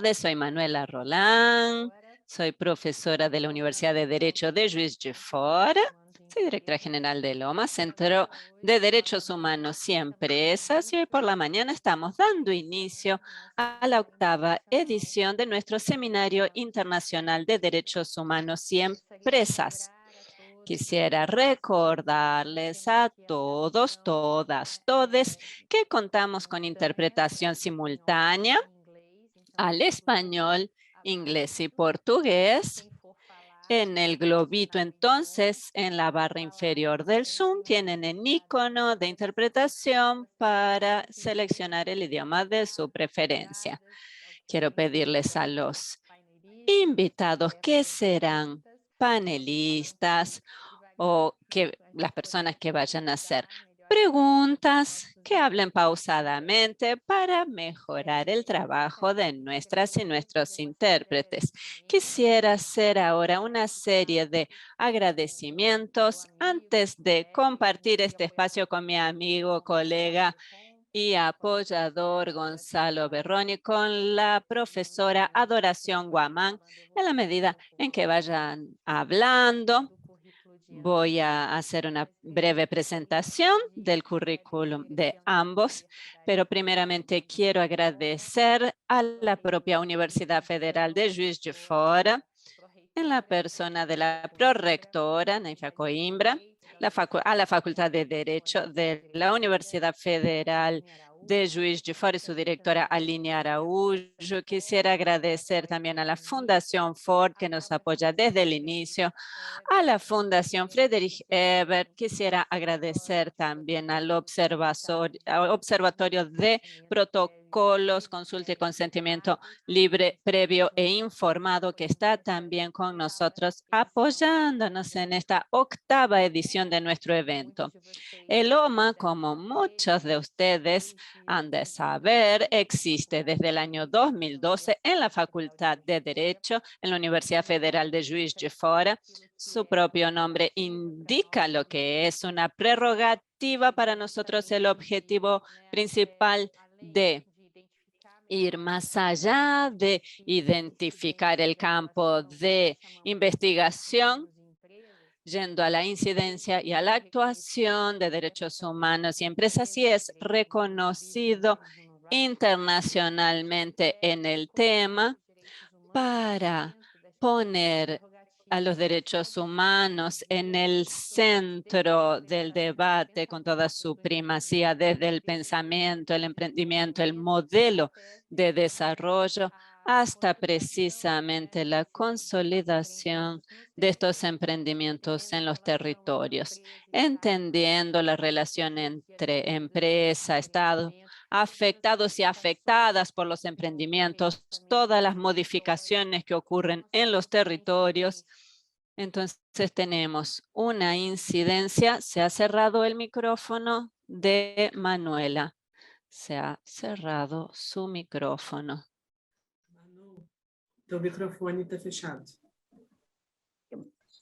tardes, soy Manuela Roland, soy profesora de la Universidad de Derecho de Juiz de Fora, soy directora general de Loma, Centro de Derechos Humanos y Empresas, y hoy por la mañana estamos dando inicio a la 8ª edición de nuestro Seminario Internacional de Derechos Humanos y Empresas. Quisiera recordarles a todos, todas, todes, que contamos con interpretación simultánea al español, inglés y portugués. En el globito, entonces, en la barra inferior del Zoom, tienen el icono de interpretación para seleccionar el idioma de su preferencia. Quiero pedirles a los invitados que serán panelistas o que las personas que vayan a hacer preguntas, que hablen pausadamente para mejorar el trabajo de nuestras y nuestros intérpretes. Quisiera hacer ahora una serie de agradecimientos antes de compartir este espacio con mi amigo, colega y apoyador Gonzalo Berroni, con la profesora Adoración Guamán. En la medida en que vayan hablando, voy a hacer una breve presentación del currículum de ambos, pero primeramente quiero agradecer a la propia Universidad Federal de Juiz de Fora, en la persona de la prorectora, Neifa Coimbra, a la Facultad de Derecho de la Universidad Federal de Juiz de Fora y su directora Aline Araújo. Quisiera agradecer también a la Fundación Ford, que nos apoya desde el inicio, a la Fundación Friedrich Ebert. Quisiera agradecer también al Observatorio de Protocolos, Consulta y Consentimiento Libre, Previo e Informado, que está también con nosotros apoyándonos en esta 8ª edición de nuestro evento. El OMA, como muchos de ustedes han de saber, existe desde el año 2012 en la Facultad de Derecho en la Universidad Federal de Juiz de Fora. Su propio nombre indica lo que es una prerrogativa para nosotros, el objetivo principal de ir más allá de identificar el campo de investigación, yendo a la incidencia y a la actuación de derechos humanos y empresas, y es reconocido internacionalmente en el tema para poner a los derechos humanos en el centro del debate con toda su primacía, desde el pensamiento, el emprendimiento, el modelo de desarrollo, hasta precisamente la consolidación de estos emprendimientos en los territorios, entendiendo la relación entre empresa, Estado, afectados y afectadas por los emprendimientos, todas las modificaciones que ocurren en los territorios. Entonces tenemos una incidencia. Se ha cerrado el micrófono de Manuela. Se ha cerrado su micrófono. Manu, teu microfone está fechado.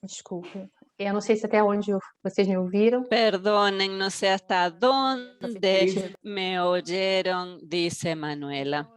Desculpe. Eu não sei se até onde vocês me ouviram. Perdonen, no sé hasta dónde me oyeron, dice Manuela.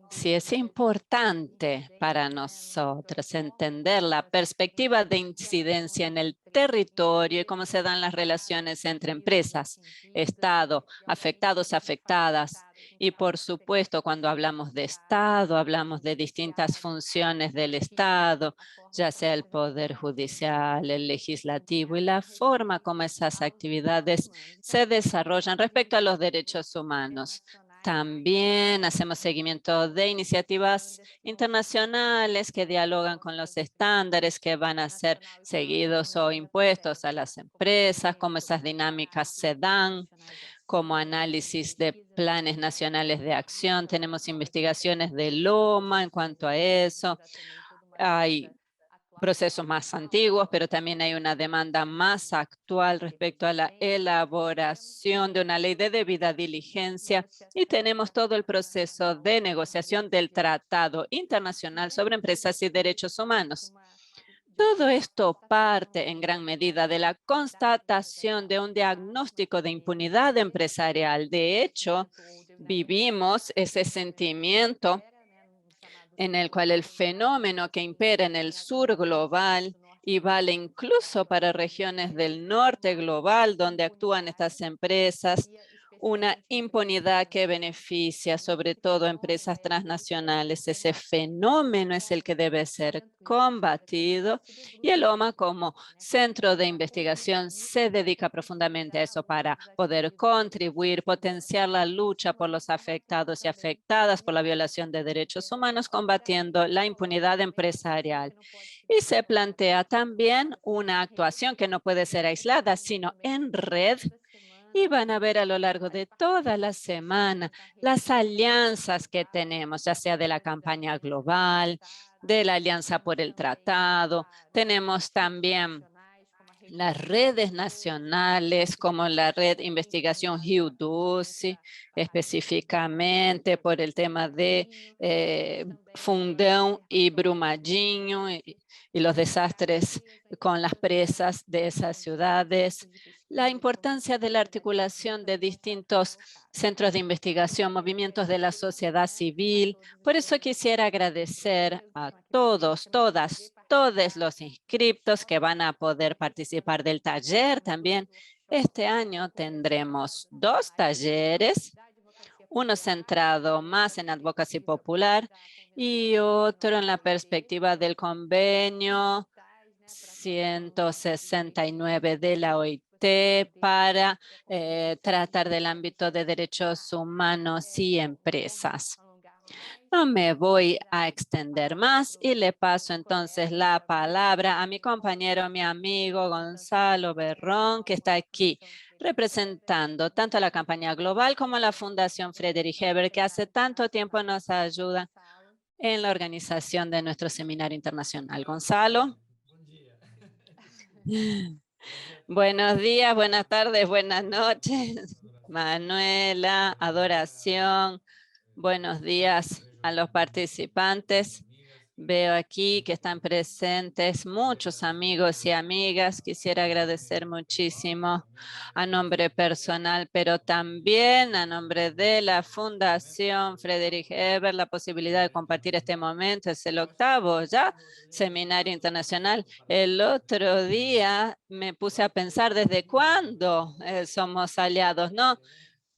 Sí, es importante para nosotros entender la perspectiva de incidencia en el territorio y cómo se dan las relaciones entre empresas, Estado, afectados, afectadas. Y por supuesto, cuando hablamos de Estado, hablamos de distintas funciones del Estado, ya sea el Poder Judicial, el Legislativo, y la forma como esas actividades se desarrollan respecto a los derechos humanos. También hacemos seguimiento de iniciativas internacionales que dialogan con los estándares que van a ser seguidos o impuestos a las empresas, cómo esas dinámicas se dan, como análisis de planes nacionales de acción. Tenemos investigaciones de Loma en cuanto a eso. Hay procesos más antiguos, pero también hay una demanda más actual respecto a la elaboración de una ley de debida diligencia, y tenemos todo el proceso de negociación del Tratado Internacional sobre Empresas y Derechos Humanos. Todo esto parte en gran medida de la constatación de un diagnóstico de impunidad empresarial. De hecho, vivimos ese sentimiento en el cual el fenómeno que impera en el sur global y vale incluso para regiones del norte global donde actúan estas empresas, una impunidad que beneficia sobre todo a empresas transnacionales. Ese fenómeno es el que debe ser combatido y el OMA como centro de investigación se dedica profundamente a eso para poder contribuir, potenciar la lucha por los afectados y afectadas por la violación de derechos humanos, combatiendo la impunidad empresarial. Y se plantea también una actuación que no puede ser aislada, sino en red. Y van a ver a lo largo de toda la semana las alianzas que tenemos, ya sea de la campaña global, de la Alianza por el Tratado. Tenemos también las redes nacionales como la red Investigación Rio-12, específicamente por el tema de Fundão y Brumadinho y los desastres con las presas de esas ciudades. La importancia de la articulación de distintos centros de investigación, movimientos de la sociedad civil. Por eso quisiera agradecer a todos, todas, todos los inscriptos que van a poder participar del taller también. Este año tendremos 2 talleres, uno centrado más en advocacy popular y otro en la perspectiva del convenio 169 de la OIT para tratar del ámbito de derechos humanos y empresas. No me voy a extender más y le paso entonces la palabra a mi compañero, mi amigo Gonzalo Berrón, que está aquí representando tanto a la campaña global como a la Fundación Friedrich Ebert, que hace tanto tiempo nos ayuda en la organización de nuestro seminario internacional. Gonzalo. Buenos días, buenas tardes, buenas noches. Manuela, Adoración, buenos días a los participantes. Veo aquí que están presentes muchos amigos y amigas. Quisiera agradecer muchísimo a nombre personal, pero también a nombre de la Fundación Friedrich Ebert, la posibilidad de compartir este momento. Es el 8º ya seminario internacional. El otro día me puse a pensar desde cuándo somos aliados, ¿no?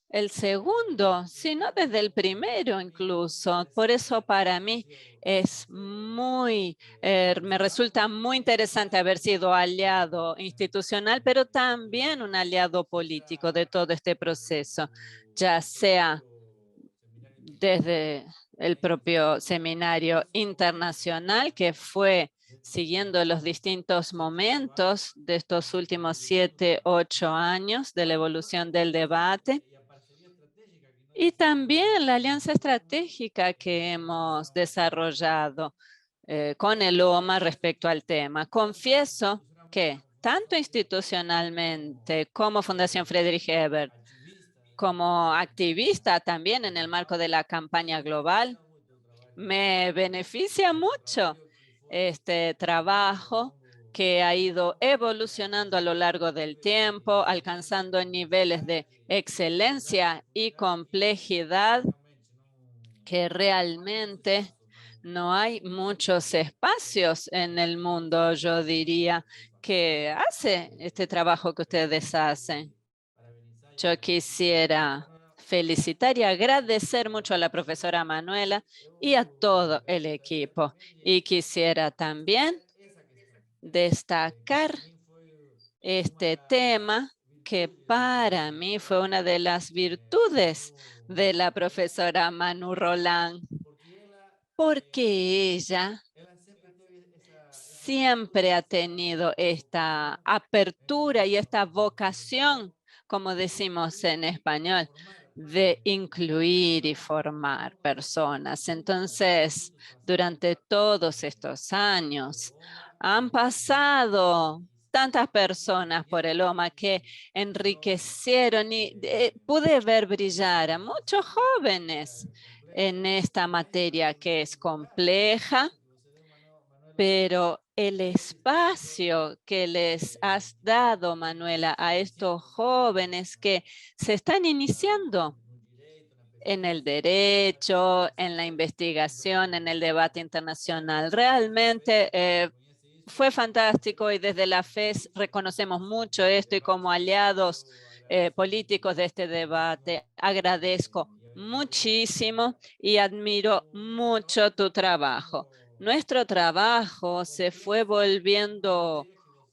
El segundo, sino desde el primero incluso. Por eso para mí es me resulta muy interesante haber sido aliado institucional, pero también un aliado político de todo este proceso, ya sea desde el propio seminario internacional que fue siguiendo los distintos momentos de estos últimos 7, 8 años de la evolución del debate. Y también la alianza estratégica que hemos desarrollado con el OMA respecto al tema. Confieso que tanto institucionalmente como Fundación Friedrich Ebert, como activista también en el marco de la campaña global, me beneficia mucho este trabajo que ha ido evolucionando a lo largo del tiempo, alcanzando niveles de excelencia y complejidad que realmente no hay muchos espacios en el mundo, yo diría, que hace este trabajo que ustedes hacen. Yo quisiera felicitar y agradecer mucho a la profesora Manuela y a todo el equipo. Y quisiera también destacar este tema que para mí fue una de las virtudes de la profesora Manu Roland, porque ella siempre ha tenido esta apertura y esta vocación, como decimos en español, de incluir y formar personas. Entonces, durante todos estos años, han pasado tantas personas por el OMA que enriquecieron y pude ver brillar a muchos jóvenes en esta materia que es compleja, pero el espacio que les has dado, Manuela, a estos jóvenes que se están iniciando en el derecho, en la investigación, en el debate internacional. Realmente fue fantástico y desde la FES reconocemos mucho esto y como aliados políticos de este debate agradezco muchísimo y admiro mucho tu trabajo. Nuestro trabajo se fue volviendo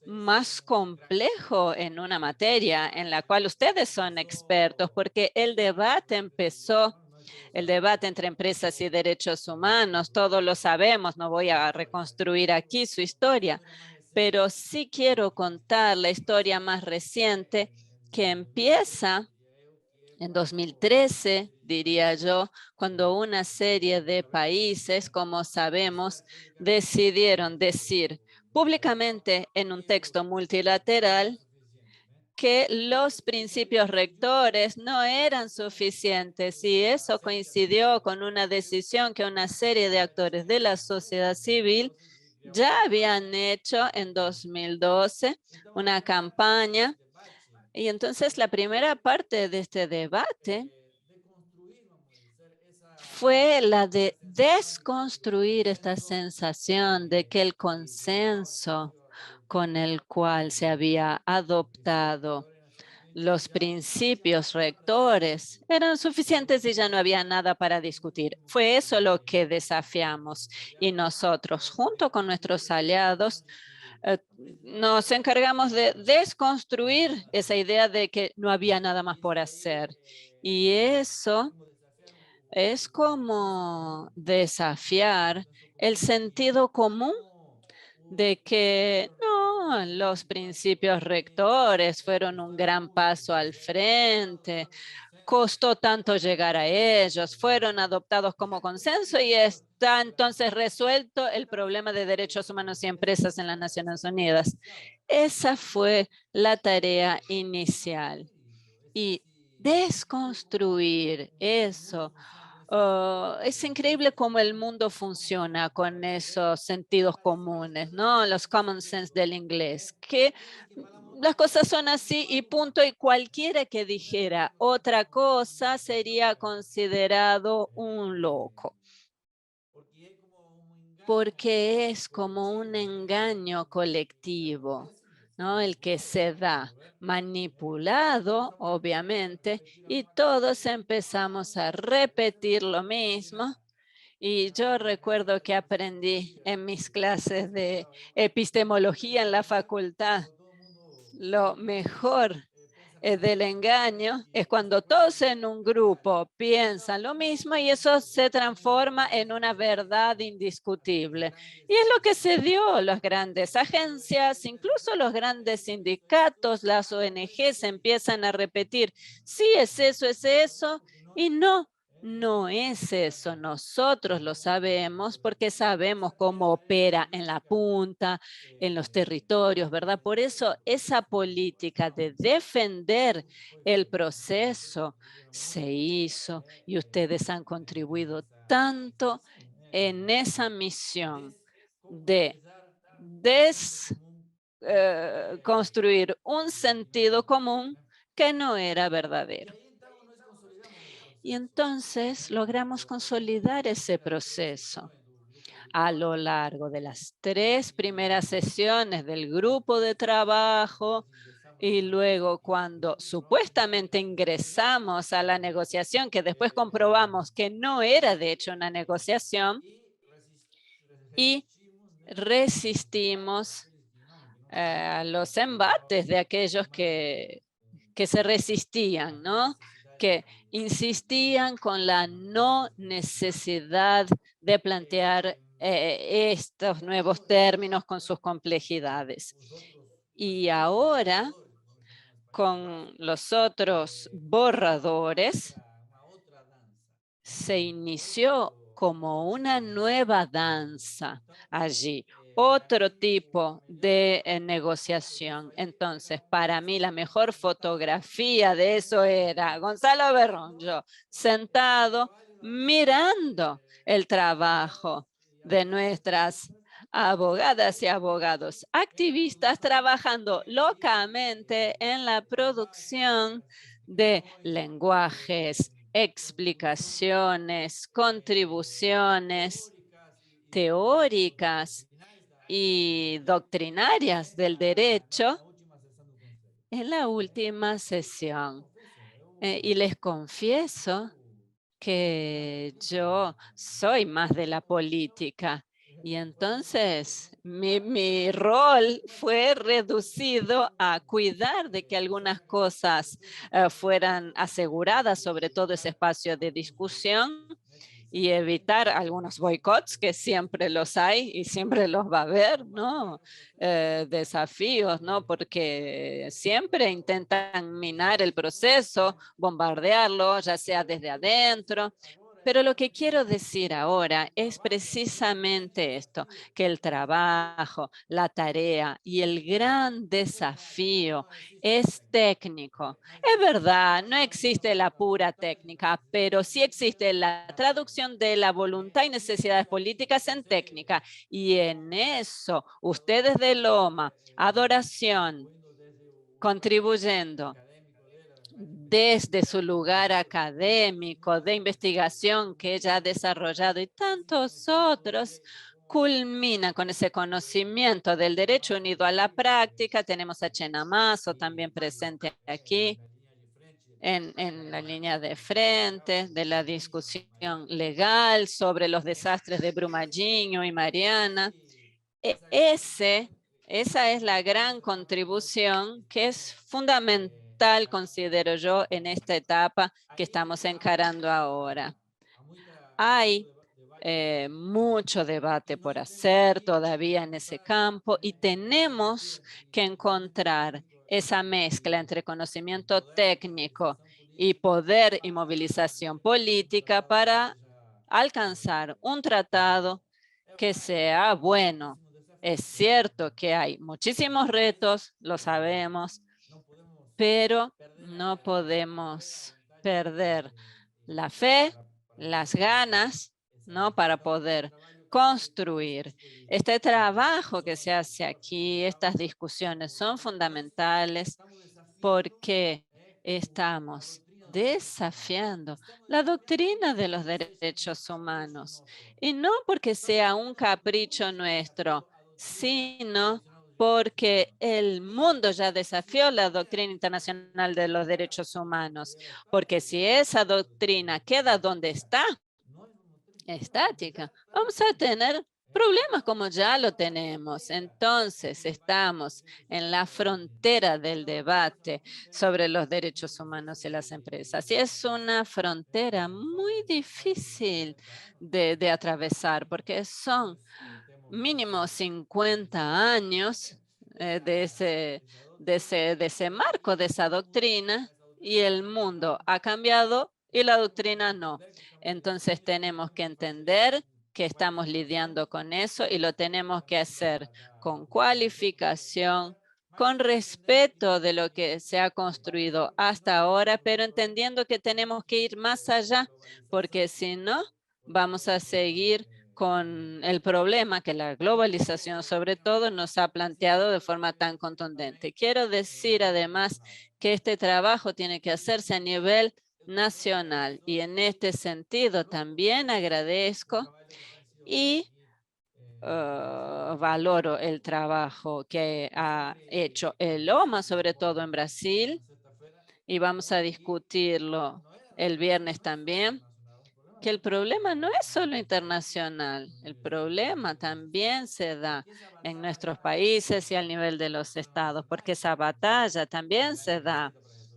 más complejo en una materia en la cual ustedes son expertos, porque el debate empezó, el debate entre empresas y derechos humanos, todos lo sabemos, no voy a reconstruir aquí su historia, pero sí quiero contar la historia más reciente que empieza en 2013, diría yo, cuando una serie de países, como sabemos, decidieron decir públicamente en un texto multilateral que los principios rectores no eran suficientes y eso coincidió con una decisión que una serie de actores de la sociedad civil ya habían hecho en 2012, una campaña. Y entonces la primera parte de este debate fue la de desconstruir esta sensación de que el consenso con el cual se había adoptado los principios rectores eran suficientes y ya no había nada para discutir. Fue eso lo que desafiamos y nosotros, junto con nuestros aliados, nos encargamos de desconstruir esa idea de que no había nada más por hacer. Y eso es como desafiar el sentido común de que no, los principios rectores fueron un gran paso al frente, costó tanto llegar a ellos, fueron adoptados como consenso y está entonces resuelto el problema de derechos humanos y empresas en las Naciones Unidas. Esa fue la tarea inicial. Y desconstruir eso. Es increíble cómo el mundo funciona con esos sentidos comunes, ¿no? Los common sense del inglés, que las cosas son así y punto, y cualquiera que dijera otra cosa sería considerado un loco, porque es como un engaño colectivo, ¿no? El que se da manipulado, obviamente, y todos empezamos a repetir lo mismo. Y yo recuerdo que aprendí en mis clases de epistemología en la facultad, lo mejor del engaño es cuando todos en un grupo piensan lo mismo y eso se transforma en una verdad indiscutible. Y es lo que se dio. Las grandes agencias, incluso los grandes sindicatos, las ONGs empiezan a repetir, sí, es eso, y no. No es eso, nosotros lo sabemos porque sabemos cómo opera en la punta, en los territorios, ¿verdad? Por eso esa política de defender el proceso se hizo y ustedes han contribuido tanto en esa misión de construir un sentido común que no era verdadero. Y entonces logramos consolidar ese proceso a lo largo de las 3 primeras sesiones del grupo de trabajo y luego cuando supuestamente ingresamos a la negociación, que después comprobamos que no era de hecho una negociación y resistimos los embates de aquellos que se resistían, ¿no? Que insistían con la no necesidad de plantear estos nuevos términos con sus complejidades. Y ahora, con los otros borradores, se inició como una nueva danza allí, otro tipo de negociación. Entonces, para mí la mejor fotografía de eso era Gonzalo Berronjo sentado mirando el trabajo de nuestras abogadas y abogados, activistas trabajando locamente en la producción de lenguajes, explicaciones, contribuciones teóricas y doctrinarias del derecho en la última sesión. Y les confieso que yo soy más de la política. Y entonces mi rol fue reducido a cuidar de que algunas cosas fueran aseguradas, sobre todo ese espacio de discusión, y evitar algunos boicots, que siempre los hay y siempre los va a haber, ¿no? Desafíos, ¿no? Porque siempre intentan minar el proceso, bombardearlo, ya sea desde adentro. Pero lo que quiero decir ahora es precisamente esto, que el trabajo, la tarea y el gran desafío es técnico. Es verdad, no existe la pura técnica, pero sí existe la traducción de la voluntad y necesidades políticas en técnica. Y en eso, ustedes de Loma, Adoración, contribuyendo desde su lugar académico, de investigación que ella ha desarrollado y tantos otros, culmina con ese conocimiento del derecho unido a la práctica. Tenemos a Chena Mazo también presente aquí en la línea de frente de la discusión legal sobre los desastres de Brumadinho y Mariana. Esa es la gran contribución que es fundamental, considero yo, en esta etapa que estamos encarando ahora. Hay mucho debate por hacer todavía en ese campo y tenemos que encontrar esa mezcla entre conocimiento técnico y poder y movilización política para alcanzar un tratado que sea bueno. Es cierto que hay muchísimos retos, lo sabemos, pero no podemos perder la fe, las ganas, ¿no? Para poder construir. Este trabajo que se hace aquí, estas discusiones son fundamentales porque estamos desafiando la doctrina de los derechos humanos. Y no porque sea un capricho nuestro, sino porque el mundo ya desafió la doctrina internacional de los derechos humanos. Porque si esa doctrina queda donde está, estática, vamos a tener problemas como ya lo tenemos. Entonces, estamos en la frontera del debate sobre los derechos humanos y las empresas. Y es una frontera muy difícil de atravesar porque son mínimo 50 años de ese marco, de esa doctrina, y el mundo ha cambiado y la doctrina no. Entonces tenemos que entender que estamos lidiando con eso y lo tenemos que hacer con cualificación, con respeto de lo que se ha construido hasta ahora, pero entendiendo que tenemos que ir más allá, porque si no, vamos a seguir con el problema que la globalización sobre todo nos ha planteado de forma tan contundente. Quiero decir además que este trabajo tiene que hacerse a nivel nacional y en este sentido también agradezco y valoro el trabajo que ha hecho el OMA, sobre todo en Brasil, y vamos a discutirlo el viernes también, que el problema no es solo internacional, el problema también se da en nuestros países y al nivel de los estados, porque esa batalla también se da.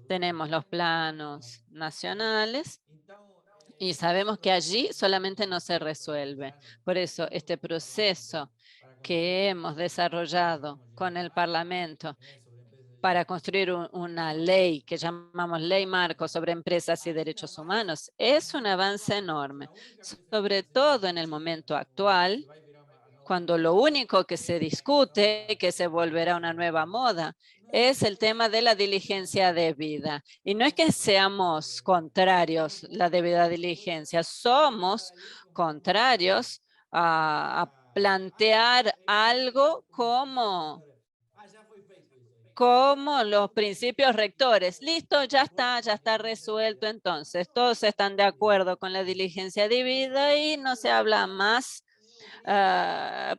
Tenemos los planos nacionales y sabemos que allí solamente no se resuelve. Por eso este proceso que hemos desarrollado con el Parlamento para construir una ley que llamamos Ley Marco sobre Empresas y Derechos Humanos es un avance enorme, sobre todo en el momento actual, cuando lo único que se discute, que se volverá una nueva moda, es el tema de la diligencia debida. Y no es que seamos contrarios a la debida diligencia, somos contrarios a plantear algo como los principios rectores. Listo, ya está resuelto entonces. Todos están de acuerdo con la diligencia debida y no se habla más,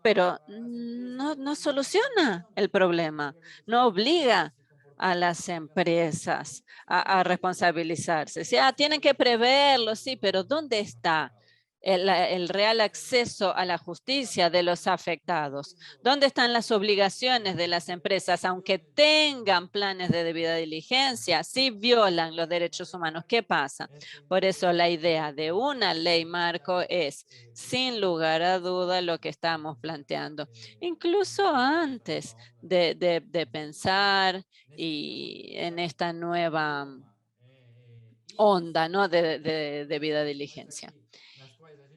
pero no soluciona el problema, no obliga a las empresas a responsabilizarse. Sí, tienen que preverlo, sí, pero ¿dónde está el real acceso a la justicia de los afectados? ¿Dónde están las obligaciones de las empresas, aunque tengan planes de debida diligencia, si violan los derechos humanos? ¿Qué pasa? Por eso la idea de una ley marco es, sin lugar a duda, lo que estamos planteando. Incluso antes de pensar y en esta nueva onda, ¿no?, de debida diligencia.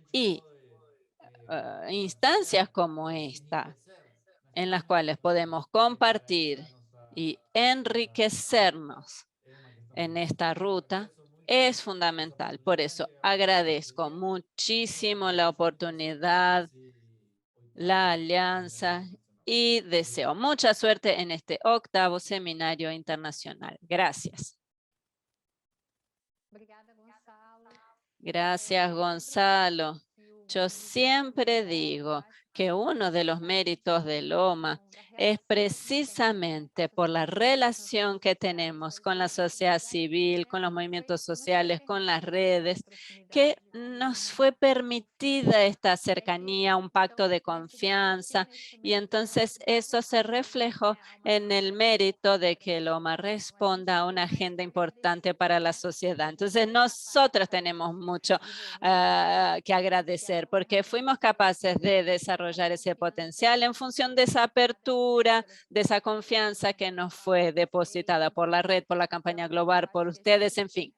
Y instancias como esta, en las cuales podemos compartir y enriquecernos en esta ruta, es fundamental. Por eso agradezco muchísimo la oportunidad, la alianza y deseo mucha suerte en este 8º seminario internacional. Gracias. Gracias, Gonzalo. Yo siempre digo que uno de los méritos de Loma es precisamente por la relación que tenemos con la sociedad civil, con los movimientos sociales, con las redes, que nos fue permitida esta cercanía, un pacto de confianza, y entonces eso se reflejó en el mérito de que Loma responda a una agenda importante para la sociedad. Entonces nosotros tenemos mucho que agradecer, porque fuimos capaces de desarrollar ese potencial en función de esa apertura, de esa confianza que nos fue depositada por la red, por la campaña global, por ustedes, en fin.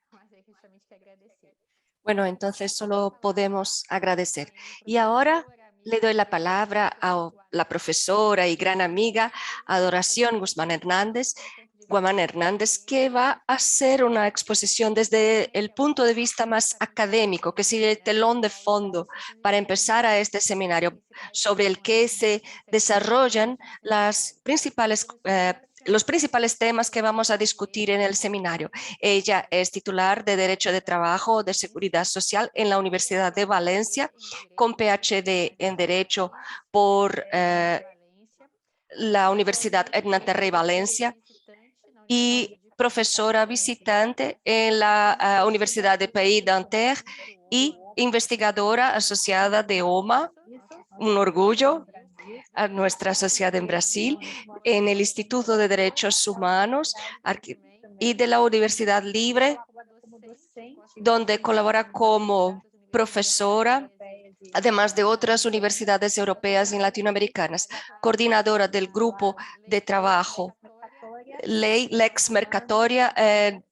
Bueno, entonces solo podemos agradecer. Y ahora le doy la palabra a la profesora y gran amiga Adoración Guzmán Hernández, que va a hacer una exposición desde el punto de vista más académico, que sigue el telón de fondo para empezar a este seminario, sobre el que se desarrollan los principales temas que vamos a discutir en el seminario. Ella es titular de Derecho de Trabajo de Seguridad Social en la Universidad de Valencia, con PhD en Derecho por la Universidad Edna Terrey Valencia y profesora visitante en la Universidad de Pays d'Anter y investigadora asociada de OMA, un orgullo a nuestra sociedad en Brasil, en el Instituto de Derechos Humanos y de la Universidad Libre, donde colabora como profesora, además de otras universidades europeas y latinoamericanas, coordinadora del grupo de trabajo Lex Mercatoria,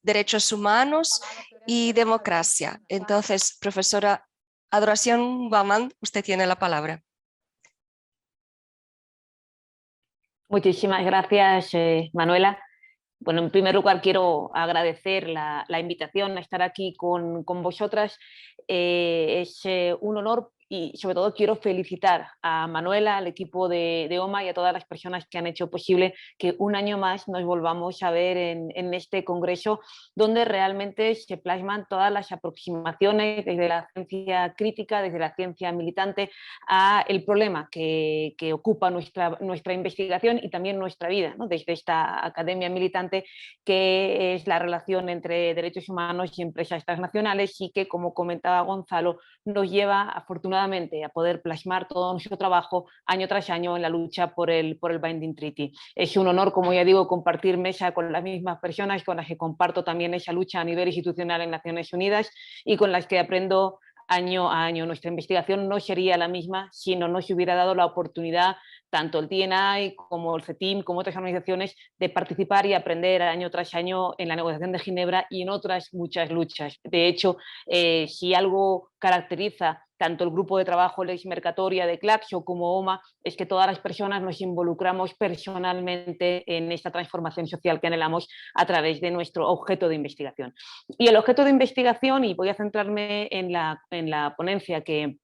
Derechos Humanos y Democracia. Entonces, profesora Adoración Guzmán, usted tiene la palabra. Muchísimas gracias, Manuela. Bueno, en primer lugar quiero agradecer la invitación a estar aquí con vosotras. Es un honor y sobre todo quiero felicitar a Manuela, al equipo de OMA y a todas las personas que han hecho posible que un año más nos volvamos a ver en este congreso, donde realmente se plasman todas las aproximaciones desde la ciencia crítica, desde la ciencia militante, a el problema que ocupa nuestra investigación y también nuestra vida, ¿no?, desde esta academia militante, que es la relación entre derechos humanos y empresas transnacionales y que, como comentaba Gonzalo, nos lleva afortunadamente a poder plasmar todo nuestro trabajo año tras año en la lucha por el Binding Treaty. Es un honor, como ya digo, compartir mesa con las mismas personas con las que comparto también esa lucha a nivel institucional en Naciones Unidas y con las que aprendo año a año. Nuestra investigación no sería la misma si no nos hubiera dado la oportunidad, tanto el TNI como el CETIM, como otras organizaciones, de participar y aprender año tras año en la negociación de Ginebra y en otras muchas luchas. De hecho, si algo caracteriza tanto el grupo de trabajo Lex Mercatoria de Claxo como OMA, es que todas las personas nos involucramos personalmente en esta transformación social que anhelamos a través de nuestro objeto de investigación. Y el objeto de investigación, y voy a centrarme en la ponencia que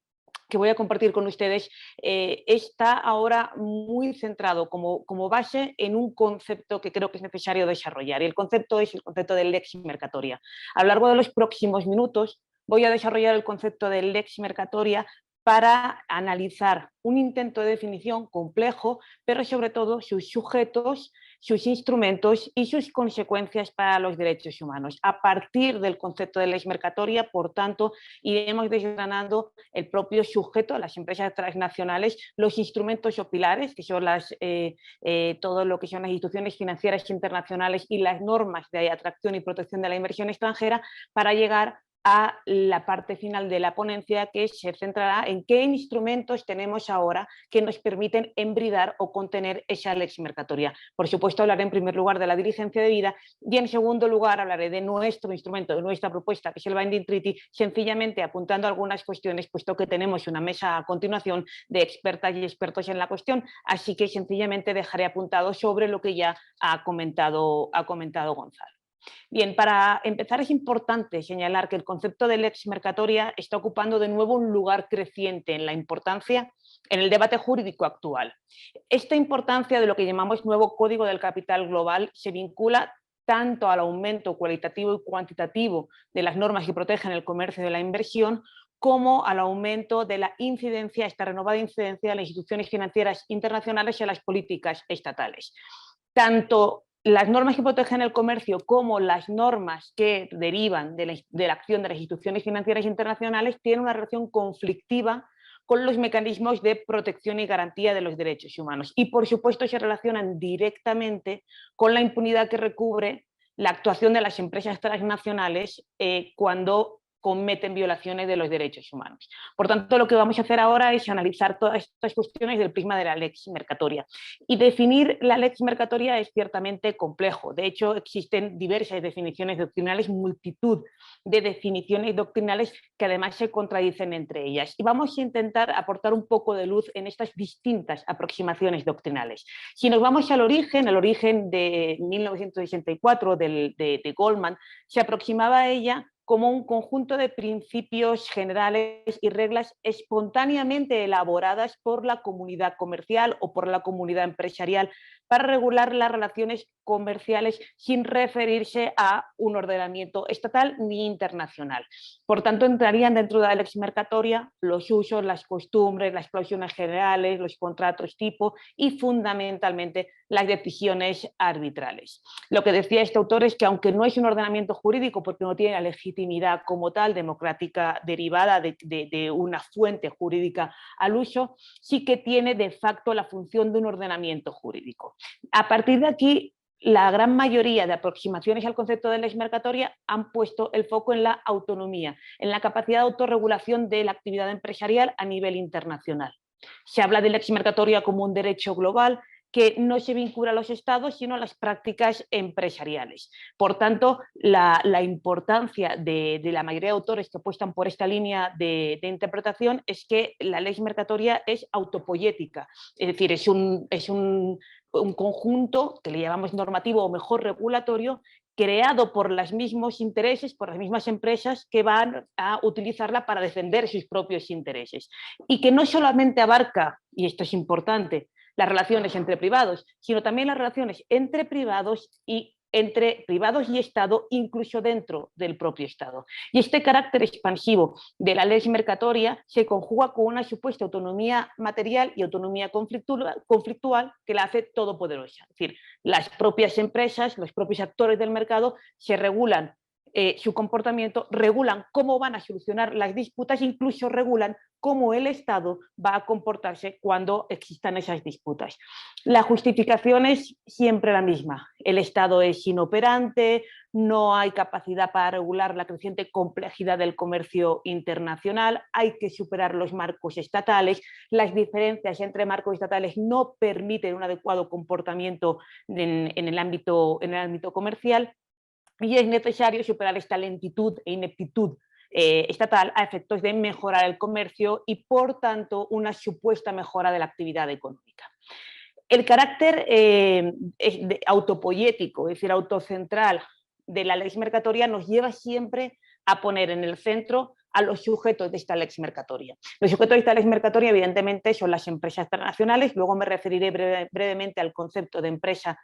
que voy a compartir con ustedes está ahora muy centrado como base en un concepto que creo que es necesario desarrollar, y el concepto es el concepto de lex mercatoria. A lo largo de los próximos minutos voy a desarrollar el concepto de lex mercatoria para analizar un intento de definición complejo, pero sobre todo sus sujetos, sus instrumentos y sus consecuencias para los derechos humanos. A partir del concepto de lex mercatoria, por tanto, iremos desgranando el propio sujeto, las empresas transnacionales, los instrumentos o pilares, que son todo lo que son las instituciones financieras internacionales y las normas de atracción y protección de la inversión extranjera, para llegar a la parte final de la ponencia, que se centrará en qué instrumentos tenemos ahora que nos permiten embridar o contener esa lex mercatoria. Por supuesto, hablaré en primer lugar de la diligencia debida y en segundo lugar hablaré de nuestro instrumento, de nuestra propuesta, que es el Binding Treaty, sencillamente apuntando algunas cuestiones, puesto que tenemos una mesa a continuación de expertas y expertos en la cuestión, así que sencillamente dejaré apuntado sobre lo que ya ha comentado Gonzalo. Bien, para empezar es importante señalar que el concepto de lex mercatoria está ocupando de nuevo un lugar creciente en la importancia en el debate jurídico actual. Esta importancia de lo que llamamos nuevo Código del Capital Global se vincula tanto al aumento cualitativo y cuantitativo de las normas que protegen el comercio de la inversión, como al aumento de la incidencia, esta renovada incidencia de las instituciones financieras internacionales y a las políticas estatales. Tanto las normas que protegen el comercio como las normas que derivan de la acción de las instituciones financieras internacionales tienen una relación conflictiva con los mecanismos de protección y garantía de los derechos humanos. Y, por supuesto, se relacionan directamente con la impunidad que recubre la actuación de las empresas transnacionales cuando cometen violaciones de los derechos humanos. Por tanto, lo que vamos a hacer ahora es analizar todas estas cuestiones del prisma de la lex mercatoria. Y definir la lex mercatoria es ciertamente complejo. De hecho, existen diversas definiciones doctrinales, multitud de definiciones doctrinales que además se contradicen entre ellas. Y vamos a intentar aportar un poco de luz en estas distintas aproximaciones doctrinales. Si nos vamos al origen, el origen de 1964 de Goldman, se aproximaba a ella como un conjunto de principios generales y reglas espontáneamente elaboradas por la comunidad comercial o por la comunidad empresarial para regular las relaciones comerciales sin referirse a un ordenamiento estatal ni internacional. Por tanto, entrarían dentro de la lex mercatoria los usos, las costumbres, las cláusulas generales, los contratos tipo y fundamentalmente las decisiones arbitrales. Lo que decía este autor es que aunque no es un ordenamiento jurídico porque no tiene la legitimidad como tal democrática derivada de una fuente jurídica al uso, sí que tiene de facto la función de un ordenamiento jurídico. A partir de aquí, la gran mayoría de aproximaciones al concepto de lex mercatoria han puesto el foco en la autonomía, en la capacidad de autorregulación de la actividad empresarial a nivel internacional. Se habla de lex mercatoria como un derecho global que no se vincula a los estados, sino a las prácticas empresariales. Por tanto, la importancia de la mayoría de autores que apuestan por esta línea de interpretación es que la lex mercatoria es autopoyética, es decir, es un conjunto que le llamamos normativo o mejor regulatorio, creado por los mismos intereses, por las mismas empresas que van a utilizarla para defender sus propios intereses. Y que no solamente abarca, y esto es importante, las relaciones entre privados, sino también las relaciones entre privados y Estado, incluso dentro del propio Estado. Y este carácter expansivo de la lex mercatoria se conjuga con una supuesta autonomía material y autonomía conflictual que la hace todopoderosa. Es decir, las propias empresas, los propios actores del mercado se regulan su comportamiento, regulan cómo van a solucionar las disputas, incluso regulan cómo el Estado va a comportarse cuando existan esas disputas. La justificación es siempre la misma. El Estado es inoperante, no hay capacidad para regular la creciente complejidad del comercio internacional, hay que superar los marcos estatales, las diferencias entre marcos estatales no permiten un adecuado comportamiento en el ámbito comercial, y es necesario superar esta lentitud e ineptitud estatal a efectos de mejorar el comercio y, por tanto, una supuesta mejora de la actividad económica. El carácter autopoyético, es decir, autocentral de la lex mercatoria nos lleva siempre a poner en el centro a los sujetos de esta lex mercatoria. Los sujetos de esta lex mercatoria, evidentemente, son las empresas transnacionales. Luego me referiré brevemente al concepto de empresa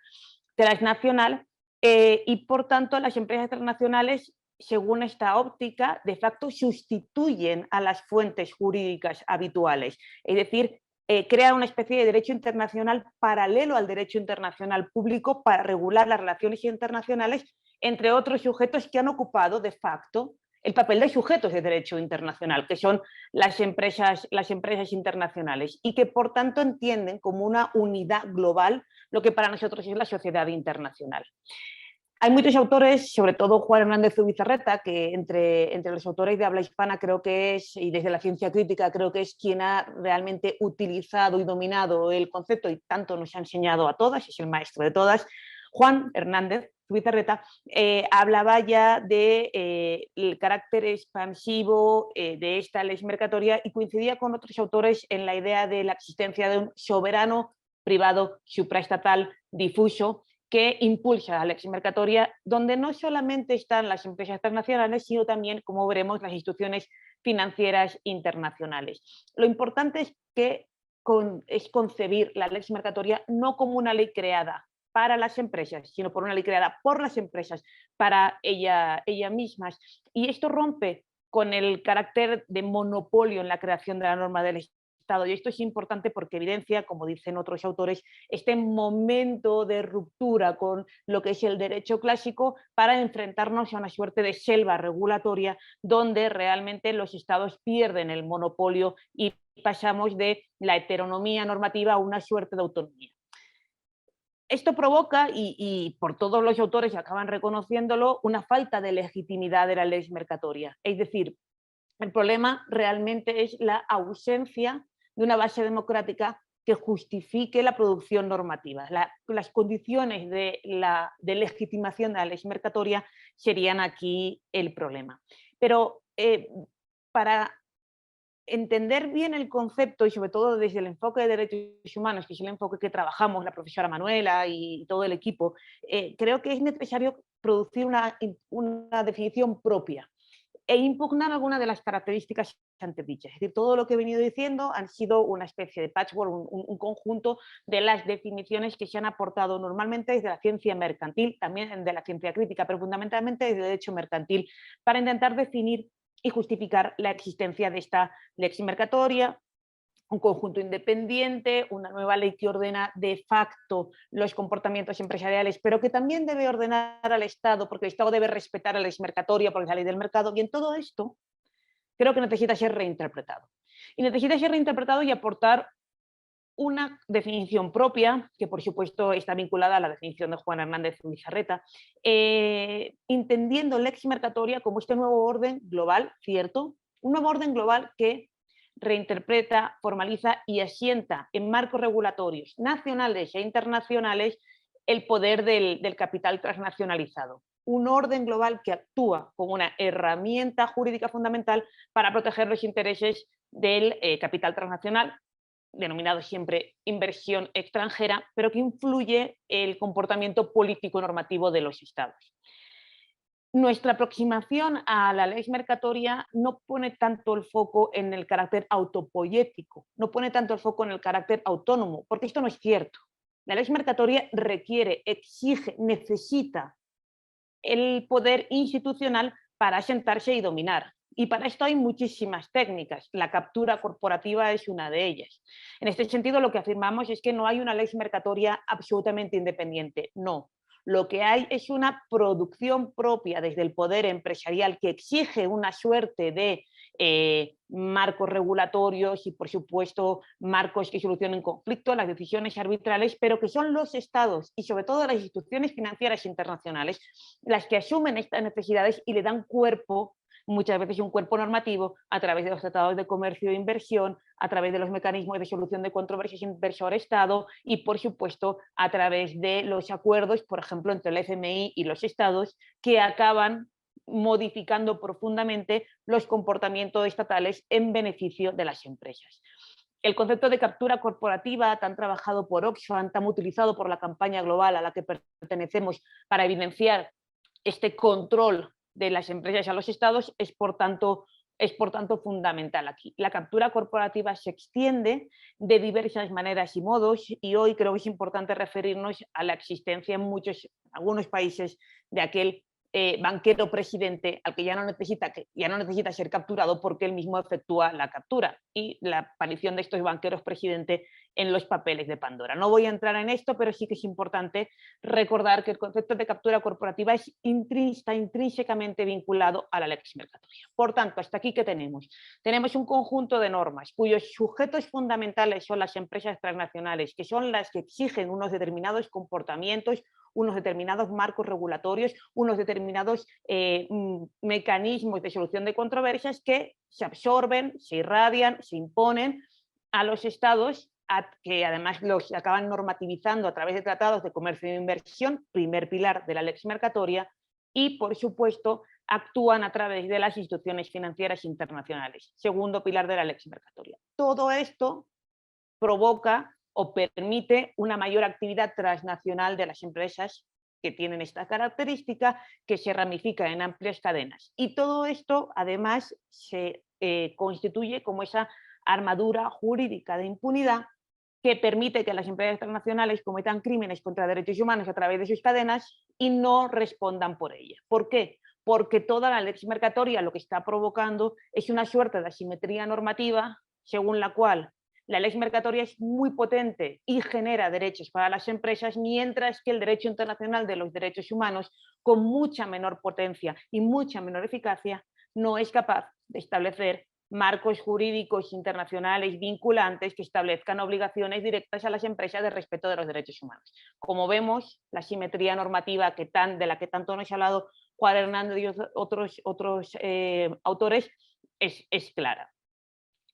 transnacional y, por tanto, las empresas transnacionales, según esta óptica, de facto sustituyen a las fuentes jurídicas habituales. Es decir, crea una especie de derecho internacional paralelo al derecho internacional público para regular las relaciones internacionales entre otros sujetos que han ocupado de facto el papel de sujetos de derecho internacional, que son las empresas internacionales, y que por tanto entienden como una unidad global lo que para nosotros es la sociedad internacional. Hay muchos autores, sobre todo Juan Hernández Zubizarreta, que entre los autores de habla hispana creo que es, y desde la ciencia crítica creo que es quien ha realmente utilizado y dominado el concepto y tanto nos ha enseñado a todas, es el maestro de todas. Juan Hernández Zubizarreta hablaba ya del carácter expansivo de esta lex mercatoria y coincidía con otros autores en la idea de la existencia de un soberano privado supraestatal difuso que impulsa la lex mercatoria, donde no solamente están las empresas transnacionales, sino también, como veremos, las instituciones financieras internacionales. Lo importante es que es concebir la lex mercatoria no como una ley creada para las empresas, sino por una ley creada por las empresas para ellas mismas. Y esto rompe con el carácter de monopolio en la creación de la norma del Estado. Y esto es importante porque evidencia, como dicen otros autores, este momento de ruptura con lo que es el derecho clásico para enfrentarnos a una suerte de selva regulatoria donde realmente los Estados pierden el monopolio y pasamos de la heteronomía normativa a una suerte de autonomía. Esto provoca, y por todos los autores acaban reconociéndolo, una falta de legitimidad de la lex mercatoria. Es decir, el problema realmente es la ausencia de una base democrática que justifique la producción normativa. Las condiciones de legitimación de la lex mercatoria serían aquí el problema. Pero para entender bien el concepto y sobre todo desde el enfoque de derechos humanos, que es el enfoque que trabajamos la profesora Manuela y todo el equipo, creo que es necesario producir una definición propia e impugnar algunas de las características antes dichas. Es decir, todo lo que he venido diciendo han sido una especie de patchwork, un conjunto de las definiciones que se han aportado normalmente desde la ciencia mercantil, también de la ciencia crítica, pero fundamentalmente desde el derecho mercantil, para intentar definir y justificar la existencia de esta lex mercatoria, un conjunto independiente, una nueva ley que ordena de facto los comportamientos empresariales, pero que también debe ordenar al Estado, porque el Estado debe respetar la lex mercatoria, porque es la ley del mercado, y en todo esto creo que necesita ser reinterpretado. Y necesita ser reinterpretado y aportar una definición propia, que por supuesto está vinculada a la definición de Juan Hernández Zubizarreta, entendiendo lex mercatoria como este nuevo orden global, ¿cierto? Un nuevo orden global que reinterpreta, formaliza y asienta en marcos regulatorios nacionales e internacionales el poder del capital transnacionalizado. Un orden global que actúa como una herramienta jurídica fundamental para proteger los intereses del capital transnacional, denominado siempre inversión extranjera, pero que influye el comportamiento político normativo de los Estados. Nuestra aproximación a la lex mercatoria no pone tanto el foco en el carácter autopoético, no pone tanto el foco en el carácter autónomo, porque esto no es cierto. La lex mercatoria requiere, exige, necesita el poder institucional para asentarse y dominar. Y para esto hay muchísimas técnicas. La captura corporativa es una de ellas. En este sentido, lo que afirmamos es que no hay una lex mercatoria absolutamente independiente. No. Lo que hay es una producción propia desde el poder empresarial que exige una suerte de marcos regulatorios y, por supuesto, marcos que solucionen conflictos, las decisiones arbitrales, pero que son los Estados y, sobre todo, las instituciones financieras internacionales las que asumen estas necesidades y le dan cuerpo, muchas veces un cuerpo normativo, a través de los tratados de comercio e inversión, a través de los mecanismos de solución de controversias inversor-Estado y, por supuesto, a través de los acuerdos, por ejemplo, entre el FMI y los Estados, que acaban modificando profundamente los comportamientos estatales en beneficio de las empresas. El concepto de captura corporativa, tan trabajado por Oxfam, tan utilizado por la campaña global a la que pertenecemos para evidenciar este control de las empresas a los Estados, es por tanto es por tanto fundamental aquí. La captura corporativa se extiende de diversas maneras y modos y hoy creo que es importante referirnos a la existencia en algunos países de aquel banquero presidente al que ya no necesita ser capturado porque él mismo efectúa la captura, y la aparición de estos banqueros presidente en los papeles de Pandora. No voy a entrar en esto, pero sí que es importante recordar que el concepto de captura corporativa está intrínsecamente vinculado a la lex mercatoria. Por tanto, hasta aquí, ¿qué tenemos? Tenemos un conjunto de normas cuyos sujetos fundamentales son las empresas transnacionales, que son las que exigen unos determinados comportamientos, unos determinados marcos regulatorios, unos determinados mecanismos de solución de controversias que se absorben, se irradian, se imponen a los estados, que además los acaban normativizando a través de tratados de comercio e inversión, primer pilar de la lex mercatoria, y por supuesto actúan a través de las instituciones financieras internacionales, segundo pilar de la lex mercatoria. Todo esto provoca o permite una mayor actividad transnacional de las empresas que tienen esta característica, que se ramifica en amplias cadenas. Y todo esto, además, se constituye como esa armadura jurídica de impunidad que permite que las empresas transnacionales cometan crímenes contra derechos humanos a través de sus cadenas y no respondan por ella. ¿Por qué? Porque toda la lex mercatoria lo que está provocando es una suerte de asimetría normativa según la cual la lex mercatoria es muy potente y genera derechos para las empresas, mientras que el derecho internacional de los derechos humanos, con mucha menor potencia y mucha menor eficacia, no es capaz de establecer marcos jurídicos internacionales vinculantes que establezcan obligaciones directas a las empresas de respeto de los derechos humanos. Como vemos, la simetría normativa de la que tanto nos ha hablado Juan Hernández y otros autores es clara.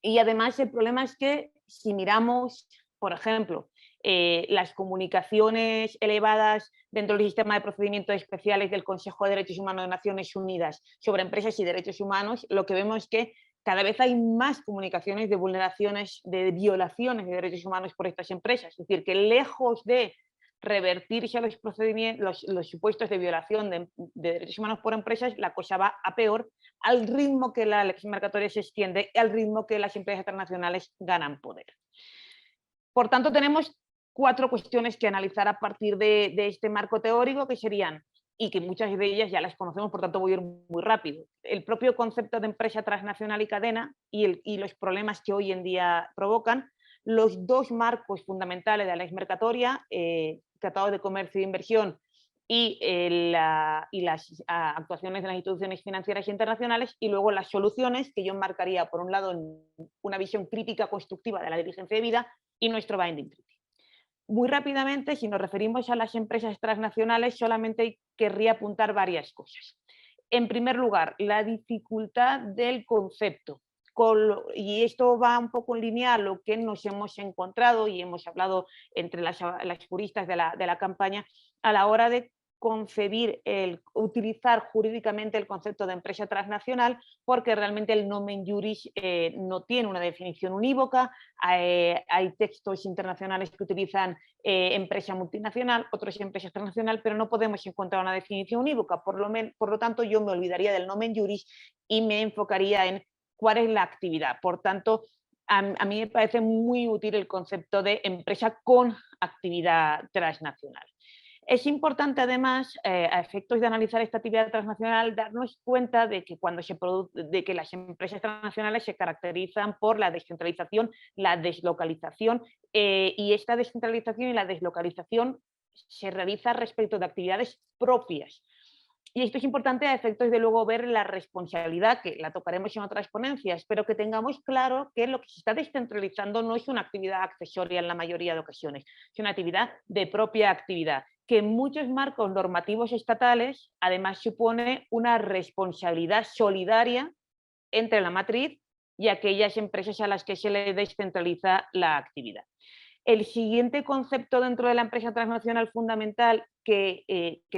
Y además el problema es que si miramos, por ejemplo, las comunicaciones elevadas dentro del sistema de procedimientos especiales del Consejo de Derechos Humanos de Naciones Unidas sobre empresas y derechos humanos, lo que vemos es que cada vez hay más comunicaciones de vulneraciones, de violaciones de derechos humanos por estas empresas. Es decir, que lejos de revertirse a los procedimientos, los supuestos de violación de derechos humanos por empresas, la cosa va a peor al ritmo que la lex mercatoria se extiende y al ritmo que las empresas internacionales ganan poder. Por tanto, tenemos 4 cuestiones que analizar a partir de este marco teórico, que serían, y que muchas de ellas ya las conocemos, por tanto voy a ir muy rápido, el propio concepto de empresa transnacional y cadena y los problemas que hoy en día provocan, los 2 marcos fundamentales de la lex mercatoria, Tratado de Comercio e Inversión y las actuaciones de las instituciones financieras internacionales, y luego las soluciones que yo enmarcaría, por un lado, en una visión crítica constructiva de la diligencia debida y nuestro binding treaty. Muy rápidamente, si nos referimos a las empresas transnacionales, solamente querría apuntar varias cosas. En primer lugar, la dificultad del concepto. Y esto va un poco en línea a lo que nos hemos encontrado y hemos hablado entre las juristas de la campaña a la hora de concebir, utilizar jurídicamente el concepto de empresa transnacional, porque realmente el nomen juris no tiene una definición unívoca. Hay textos internacionales que utilizan empresa multinacional, otros empresas transnacional, pero no podemos encontrar una definición unívoca. Por lo tanto, yo me olvidaría del nomen juris y me enfocaría en cuál es la actividad. Por tanto, a mí me parece muy útil el concepto de empresa con actividad transnacional. Es importante, además, a efectos de analizar esta actividad transnacional, darnos cuenta de que, de que las empresas transnacionales se caracterizan por la descentralización, la deslocalización, y esta descentralización y la deslocalización se realiza respecto de actividades propias. Y esto es importante a efectos de luego ver la responsabilidad, que la tocaremos en otras ponencias, pero que tengamos claro que lo que se está descentralizando no es una actividad accesoria en la mayoría de ocasiones, es una actividad de propia actividad, que en muchos marcos normativos estatales además supone una responsabilidad solidaria entre la matriz y aquellas empresas a las que se le descentraliza la actividad. El siguiente concepto dentro de la empresa transnacional fundamental que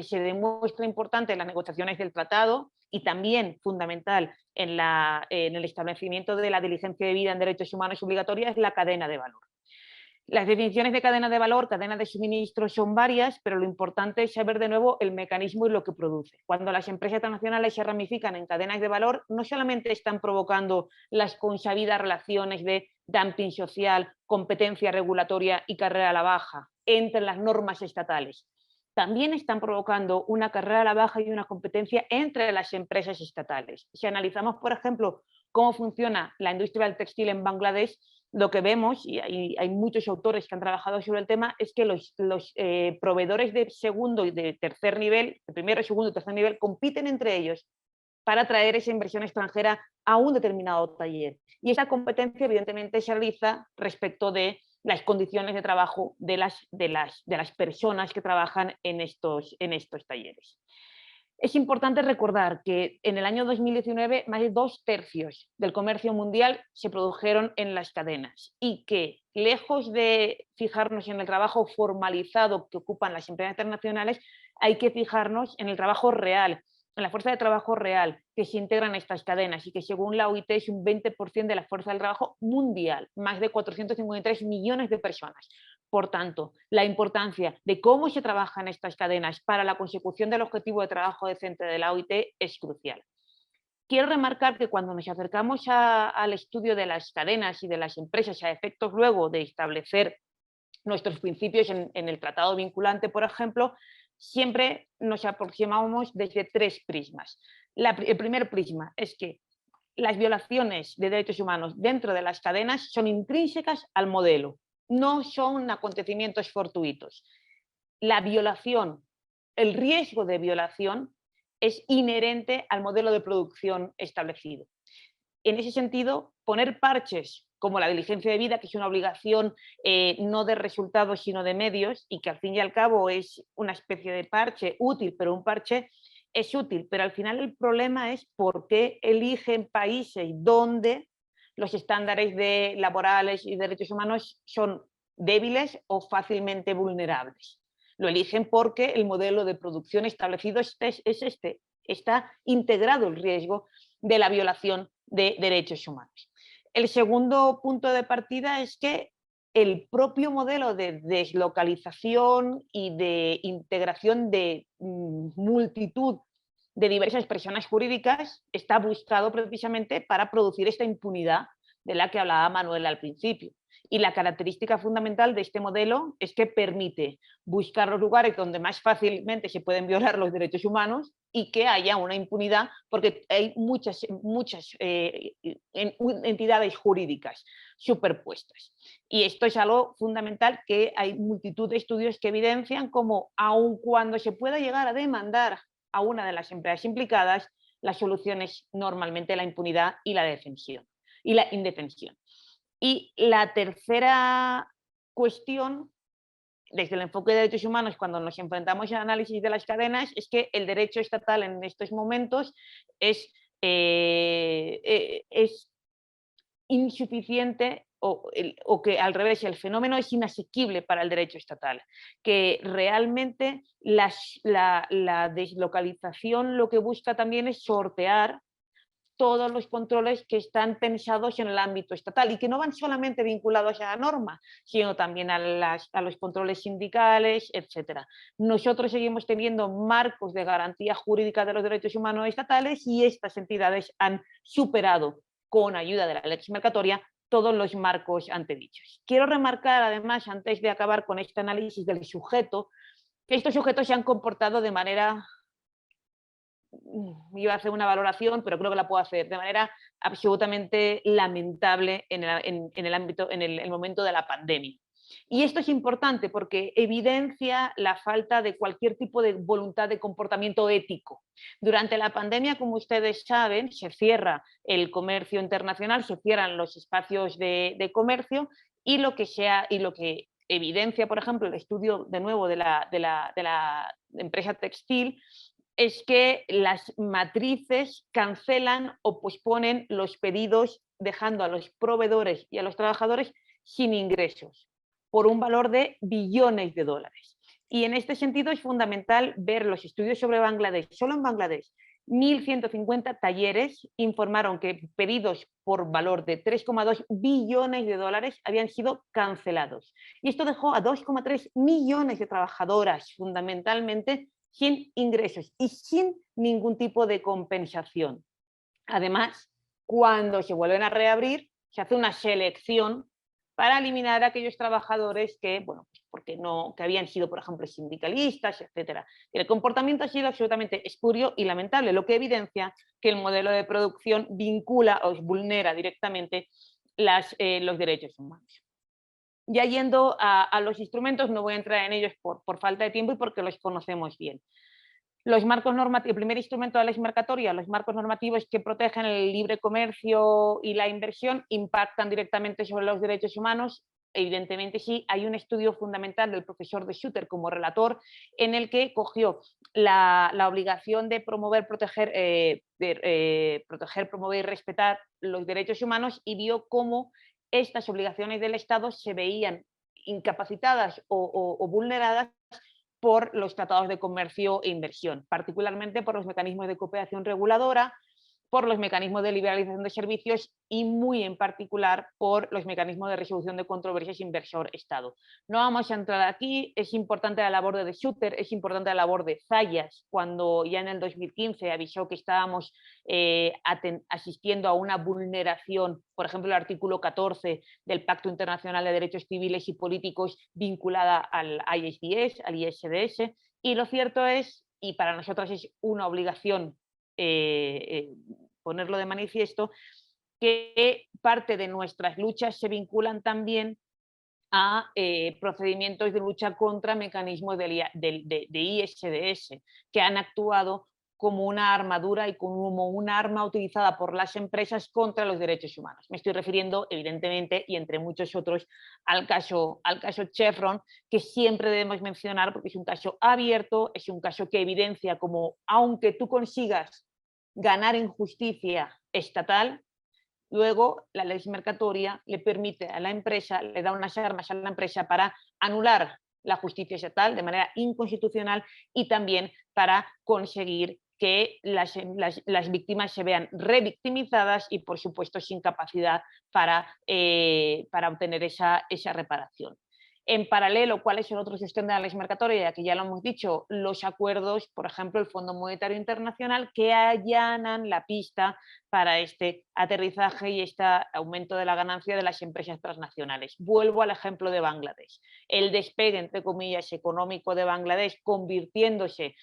se demuestra importante en las negociaciones del tratado y también fundamental en el establecimiento de la diligencia debida en derechos humanos obligatoria es la cadena de valor. Las definiciones de cadena de valor, cadena de suministro son varias, pero lo importante es saber de nuevo el mecanismo y lo que produce. Cuando las empresas transnacionales se ramifican en cadenas de valor, no solamente están provocando las consabidas relaciones de dumping social, competencia regulatoria y carrera a la baja entre las normas estatales, también están provocando una carrera a la baja y una competencia entre las empresas estatales. Si analizamos, por ejemplo, cómo funciona la industria del textil en Bangladesh, lo que vemos, y hay muchos autores que han trabajado sobre el tema, es que los proveedores de segundo y de tercer nivel, de primero, segundo y tercer nivel, compiten entre ellos para atraer esa inversión extranjera a un determinado taller. Y esa competencia, evidentemente, se realiza respecto de las condiciones de trabajo de las personas que trabajan en estos talleres. Es importante recordar que en el año 2019 más de 2/3 del comercio mundial se produjeron en las cadenas y que, lejos de fijarnos en el trabajo formalizado que ocupan las empresas internacionales, hay que fijarnos en el trabajo real, en la fuerza de trabajo real que se integra en estas cadenas y que según la OIT es un 20% de la fuerza del trabajo mundial, más de 453 millones de personas. Por tanto, la importancia de cómo se trabaja en estas cadenas para la consecución del objetivo de trabajo decente de la OIT es crucial. Quiero remarcar que cuando nos acercamos al estudio de las cadenas y de las empresas a efectos luego de establecer nuestros principios en el tratado vinculante, por ejemplo, siempre nos aproximamos desde 3 prismas. El primer prisma es que las violaciones de derechos humanos dentro de las cadenas son intrínsecas al modelo, no son acontecimientos fortuitos. La violación, el riesgo de violación es inherente al modelo de producción establecido. En ese sentido, poner parches como la diligencia de vida, que es una obligación no de resultados sino de medios y que al fin y al cabo es una especie de parche útil, pero un parche es útil, pero al final el problema es por qué eligen países donde los estándares laborales y derechos humanos son débiles o fácilmente vulnerables. Lo eligen porque el modelo de producción establecido es este. Está integrado el riesgo de la violación de derechos humanos. El segundo punto de partida es que el propio modelo de deslocalización y de integración de multitud de diversas personas jurídicas está buscado precisamente para producir esta impunidad de la que hablaba Manuel al principio. Y la característica fundamental de este modelo es que permite buscar los lugares donde más fácilmente se pueden violar los derechos humanos y que haya una impunidad, porque hay muchas entidades jurídicas superpuestas. Y esto es algo fundamental que hay multitud de estudios que evidencian como, aun cuando se pueda llegar a demandar a una de las empresas implicadas, la solución es normalmente la impunidad y la defensión y la indefensión. Y la tercera cuestión, desde el enfoque de derechos humanos, cuando nos enfrentamos al análisis de las cadenas, es que el derecho estatal en estos momentos es insuficiente o que al revés, el fenómeno es inasequible para el derecho estatal, que realmente la deslocalización lo que busca también es sortear todos los controles que están pensados en el ámbito estatal y que no van solamente vinculados a la norma, sino también a los controles sindicales, etc. Nosotros seguimos teniendo marcos de garantía jurídica de los derechos humanos estatales y estas entidades han superado con ayuda de la lex mercatoria todos los marcos antedichos. Quiero remarcar además, antes de acabar con este análisis del sujeto, que estos sujetos se han comportado de manera, iba a hacer una valoración, pero creo que la puedo hacer, de manera absolutamente lamentable en el momento de la pandemia. Y esto es importante porque evidencia la falta de cualquier tipo de voluntad de comportamiento ético. Durante la pandemia, como ustedes saben, se cierra el comercio internacional, se cierran los espacios de comercio y lo que evidencia, por ejemplo, el estudio de nuevo de la empresa textil, es que las matrices cancelan o posponen los pedidos, dejando a los proveedores y a los trabajadores sin ingresos, por un valor de billones de dólares. Y en este sentido es fundamental ver los estudios sobre Bangladesh, solo en Bangladesh, 1.150 talleres informaron que pedidos por valor de 3,2 billones de dólares habían sido cancelados. Y esto dejó a 2,3 millones de trabajadoras fundamentalmente sin ingresos y sin ningún tipo de compensación. Además, cuando se vuelven a reabrir, se hace una selección para eliminar a aquellos trabajadores que, bueno, que habían sido, por ejemplo, sindicalistas, etc. El comportamiento ha sido absolutamente espurio y lamentable, lo que evidencia que el modelo de producción vincula o vulnera directamente los derechos humanos. Ya yendo a los instrumentos, no voy a entrar en ellos por falta de tiempo y porque los conocemos bien. Los marcos normativos, el primer instrumento de la ley mercatoria, los marcos normativos que protegen el libre comercio y la inversión impactan directamente sobre los derechos humanos. Evidentemente sí, hay un estudio fundamental del profesor de Schutter como relator en el que cogió la obligación de promover, proteger, promover y respetar los derechos humanos y vio cómo estas obligaciones del Estado se veían incapacitadas o vulneradas por los tratados de comercio e inversión, particularmente por los mecanismos de cooperación reguladora, por los mecanismos de liberalización de servicios y muy en particular por los mecanismos de resolución de controversias inversor-Estado. No vamos a entrar aquí, es importante la labor de Schutter, es importante la labor de Zayas, cuando ya en el 2015 avisó que estábamos asistiendo a una vulneración, por ejemplo, el artículo 14 del Pacto Internacional de Derechos Civiles y Políticos vinculada al ISDS, al ISDS, y lo cierto es, y para nosotros es una obligación ponerlo de manifiesto, que parte de nuestras luchas se vinculan también a procedimientos de lucha contra mecanismos de ISDS, que han actuado como una armadura y como una arma utilizada por las empresas contra los derechos humanos. Me estoy refiriendo, evidentemente, y entre muchos otros, al caso Chevron, que siempre debemos mencionar porque es un caso abierto, es un caso que evidencia como, aunque tú consigas ganar en justicia estatal, luego la ley mercatoria le permite a la empresa, le da unas armas a la empresa para anular la justicia estatal de manera inconstitucional y también para conseguir que las víctimas se vean revictimizadas y, por supuesto, sin capacidad para obtener esa reparación. En paralelo, ¿cuáles son otros sistemas de la ley mercatoria? Que ya lo hemos dicho, los acuerdos, por ejemplo, el Fondo Monetario Internacional, que allanan la pista para este aterrizaje y este aumento de la ganancia de las empresas transnacionales. Vuelvo al ejemplo de Bangladesh. El despegue, entre comillas, económico de Bangladesh, convirtiéndose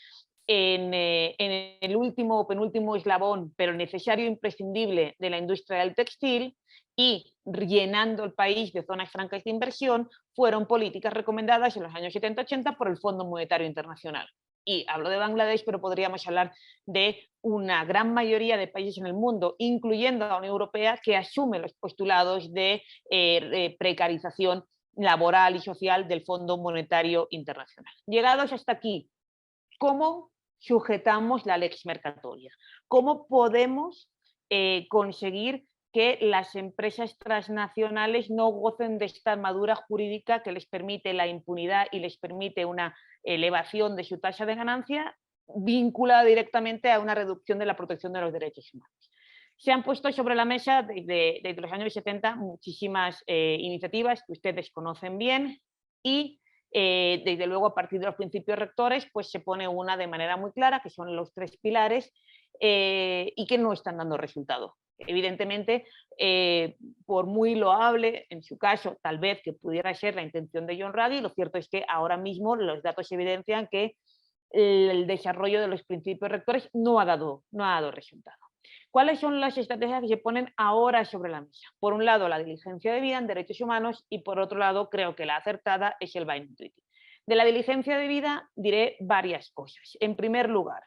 en el último o penúltimo eslabón, pero necesario e imprescindible de la industria del textil, y llenando el país de zonas francas de inversión, fueron políticas recomendadas en los años 70-80 por el Fondo Monetario Internacional. Y hablo de Bangladesh, pero podríamos hablar de una gran mayoría de países en el mundo, incluyendo a la Unión Europea, que asume los postulados de precarización laboral y social del Fondo Monetario Internacional. Llegados hasta aquí, ¿cómo sujetamos la lex mercatoria? ¿Cómo podemos conseguir que las empresas transnacionales no gocen de esta armadura jurídica que les permite la impunidad y les permite una elevación de su tasa de ganancia vinculada directamente a una reducción de la protección de los derechos humanos? Se han puesto sobre la mesa desde los años 70 muchísimas iniciativas que ustedes conocen bien y desde luego a partir de los principios rectores pues se pone una de manera muy clara, que son los 3 pilares y que no están dando resultado. Evidentemente, por muy loable en su caso, tal vez que pudiera ser la intención de John Ruggie, lo cierto es que ahora mismo los datos evidencian que el desarrollo de los principios rectores no ha dado resultado. ¿Cuáles son las estrategias que se ponen ahora sobre la mesa? Por un lado, la diligencia debida en derechos humanos y por otro lado, creo que la acertada es el Binding Treaty. De la diligencia debida diré varias cosas. En primer lugar,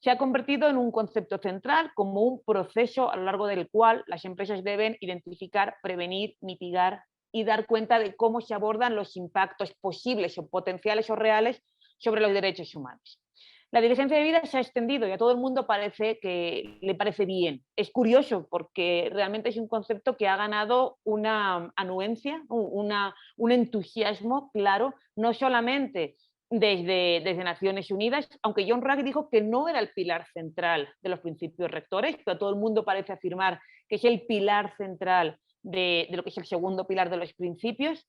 se ha convertido en un concepto central como un proceso a lo largo del cual las empresas deben identificar, prevenir, mitigar y dar cuenta de cómo se abordan los impactos posibles o potenciales o reales sobre los derechos humanos. La diligencia debida se ha extendido y a todo el mundo parece que le parece bien. Es curioso porque realmente es un concepto que ha ganado una anuencia, un entusiasmo claro, no solamente desde Naciones Unidas, aunque John Ruggie dijo que no era el pilar central de los principios rectores, pero todo el mundo parece afirmar que es el pilar central de lo que es el segundo pilar de los principios,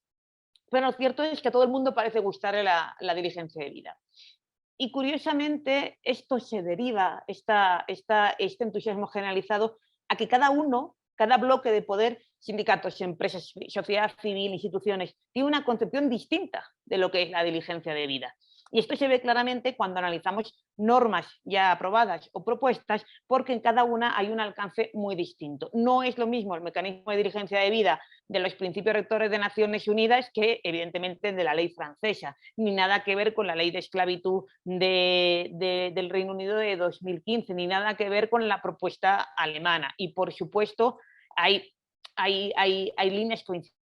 pero lo cierto es que a todo el mundo parece gustarle la diligencia de vida. Y curiosamente esto se deriva, este entusiasmo generalizado, a que cada bloque de poder, sindicatos, empresas, sociedad civil, instituciones, tiene una concepción distinta de lo que es la diligencia de vida. Y esto se ve claramente cuando analizamos normas ya aprobadas o propuestas, porque en cada una hay un alcance muy distinto. No es lo mismo el mecanismo de diligencia de vida de los principios rectores de Naciones Unidas que, evidentemente, de la ley francesa, ni nada que ver con la ley de esclavitud del Reino Unido de 2015, ni nada que ver con la propuesta alemana. Y, por supuesto, hay líneas coincidentes.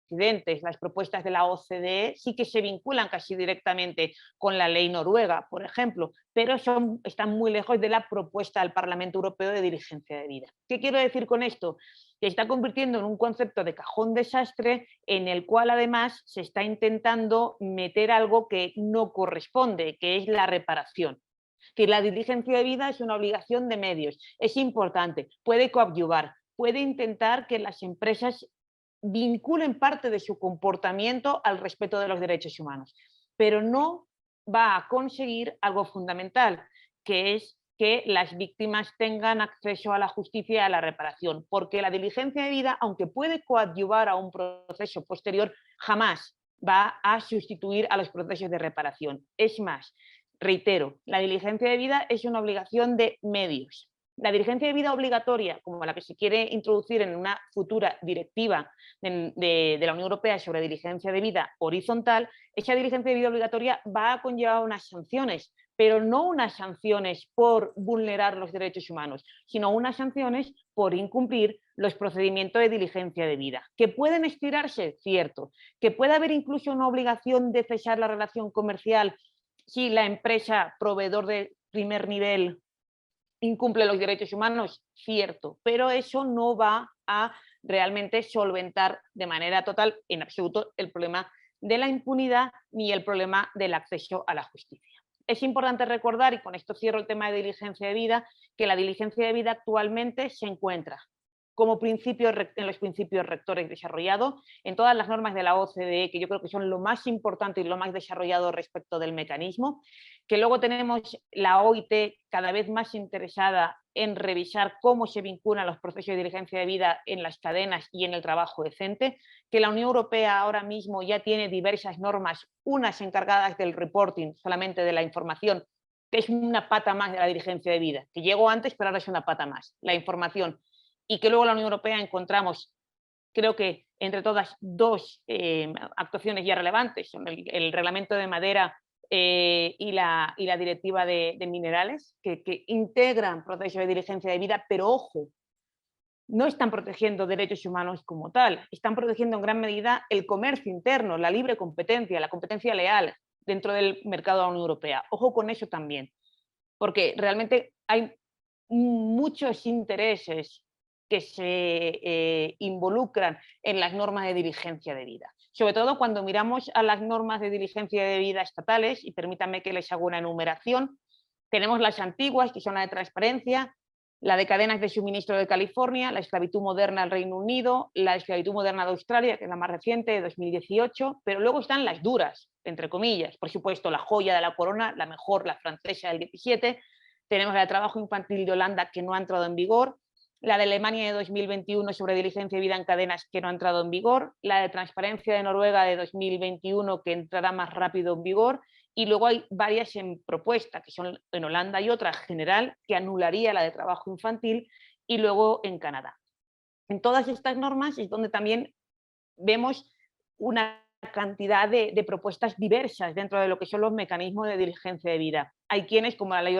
Las propuestas de la OCDE sí que se vinculan casi directamente con la ley noruega, por ejemplo, pero están muy lejos de la propuesta del Parlamento Europeo de diligencia de vida. ¿Qué quiero decir con esto? Se está convirtiendo en un concepto de cajón desastre en el cual además se está intentando meter algo que no corresponde, que es la reparación. Que la diligencia de vida es una obligación de medios, es importante, puede coadyuvar, puede intentar que las empresas vinculen parte de su comportamiento al respeto de los derechos humanos, pero no va a conseguir algo fundamental, que es que las víctimas tengan acceso a la justicia y a la reparación, porque la diligencia de vida, aunque puede coadyuvar a un proceso posterior, jamás va a sustituir a los procesos de reparación. Es más, reitero, la diligencia de vida es una obligación de medios. La diligencia de vida obligatoria, como la que se quiere introducir en una futura directiva de la Unión Europea sobre diligencia de vida horizontal, esa diligencia de vida obligatoria va a conllevar unas sanciones, pero no unas sanciones por vulnerar los derechos humanos, sino unas sanciones por incumplir los procedimientos de diligencia de vida, que pueden estirarse, cierto, que puede haber incluso una obligación de cesar la relación comercial si la empresa proveedor de primer nivel incumple los derechos humanos, cierto, pero eso no va a realmente solventar de manera total, en absoluto, el problema de la impunidad ni el problema del acceso a la justicia. Es importante recordar, y con esto cierro el tema de diligencia de vida, que la diligencia de vida actualmente se encuentra como principio en los principios rectores desarrollados, en todas las normas de la OCDE, que yo creo que son lo más importante y lo más desarrollado respecto del mecanismo, que luego tenemos la OIT cada vez más interesada en revisar cómo se vinculan los procesos de diligencia de vida en las cadenas y en el trabajo decente, que la Unión Europea ahora mismo ya tiene diversas normas, unas encargadas del reporting, solamente de la información, que es una pata más de la diligencia de vida, que llegó antes pero ahora es una pata más, la información, y que luego en la Unión Europea encontramos, creo que entre todas, dos actuaciones ya relevantes, son el reglamento de madera y la directiva de minerales, que integran procesos de diligencia de vida, pero ojo, no están protegiendo derechos humanos como tal, están protegiendo en gran medida el comercio interno, la libre competencia, la competencia leal dentro del mercado de la Unión Europea. Ojo con eso también, porque realmente hay muchos intereses que se involucran en las normas de diligencia de vida. Sobre todo cuando miramos a las normas de diligencia de vida estatales, y permítanme que les haga una enumeración, tenemos las antiguas, que son la de transparencia, la de cadenas de suministro de California, la esclavitud moderna del Reino Unido, la esclavitud moderna de Australia, que es la más reciente, de 2018, pero luego están las duras, entre comillas, por supuesto la joya de la corona, la mejor, la francesa del 17, tenemos la de trabajo infantil de Holanda, que no ha entrado en vigor, la de Alemania de 2021 sobre diligencia de vida en cadenas, que no ha entrado en vigor, la de transparencia de Noruega de 2021, que entrará más rápido en vigor, y luego hay varias en propuesta, que son en Holanda y otra general, que anularía la de trabajo infantil, y luego en Canadá. En todas estas normas es donde también vemos una cantidad de propuestas diversas dentro de lo que son los mecanismos de diligencia de vida. Hay quienes, como la ley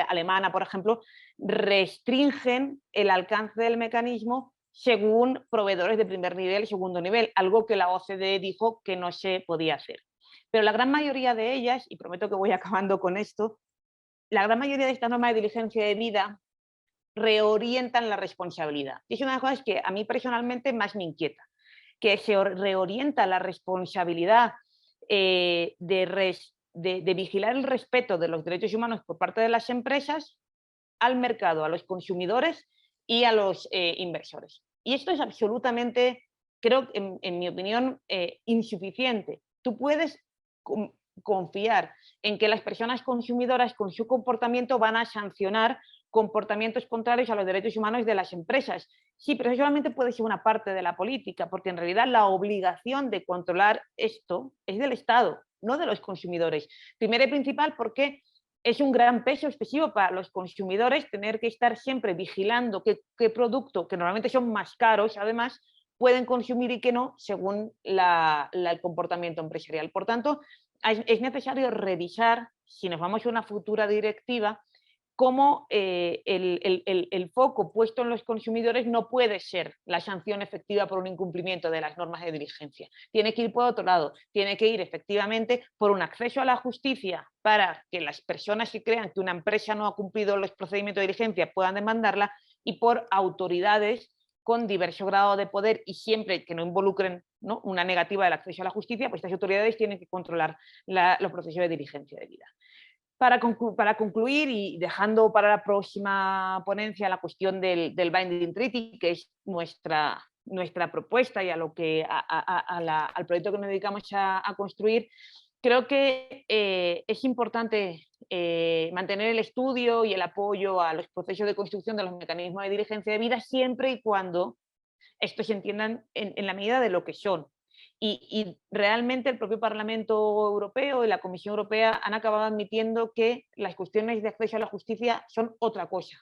alemana, por ejemplo, restringen el alcance del mecanismo según proveedores de primer nivel y segundo nivel, algo que la OCDE dijo que no se podía hacer. Pero la gran mayoría de ellas, y prometo que voy acabando con esto, la gran mayoría de estas normas de diligencia de vida reorientan la responsabilidad. Y es una de las cosas que a mí personalmente más me inquieta, que se reorienta la responsabilidad de de vigilar el respeto de los derechos humanos por parte de las empresas al mercado, a los consumidores y a los inversores. Y esto es absolutamente, creo, en mi opinión, insuficiente. Tú puedes confiar en que las personas consumidoras con su comportamiento van a sancionar comportamientos contrarios a los derechos humanos de las empresas. Sí, pero eso solamente puede ser una parte de la política, porque en realidad la obligación de controlar esto es del Estado, no de los consumidores. Primero y principal porque es un gran peso excesivo para los consumidores tener que estar siempre vigilando qué producto, que normalmente son más caros, además, pueden consumir y qué no, según el comportamiento empresarial. Por tanto, es necesario revisar, si nos vamos a una futura directiva, cómo el foco puesto en los consumidores no puede ser la sanción efectiva por un incumplimiento de las normas de diligencia. Tiene que ir por otro lado, tiene que ir efectivamente por un acceso a la justicia para que las personas que crean que una empresa no ha cumplido los procedimientos de diligencia puedan demandarla, y por autoridades con diverso grado de poder y siempre que no involucren, ¿no?, una negativa del acceso a la justicia, pues estas autoridades tienen que controlar los procesos de diligencia debida. Para concluir y dejando para la próxima ponencia la cuestión del Binding Treaty, que es nuestra propuesta y al proyecto que nos dedicamos a construir, creo que es importante mantener el estudio y el apoyo a los procesos de construcción de los mecanismos de diligencia debida siempre y cuando estos se entiendan en la medida de lo que son. Y realmente el propio Parlamento Europeo y la Comisión Europea han acabado admitiendo que las cuestiones de acceso a la justicia son otra cosa,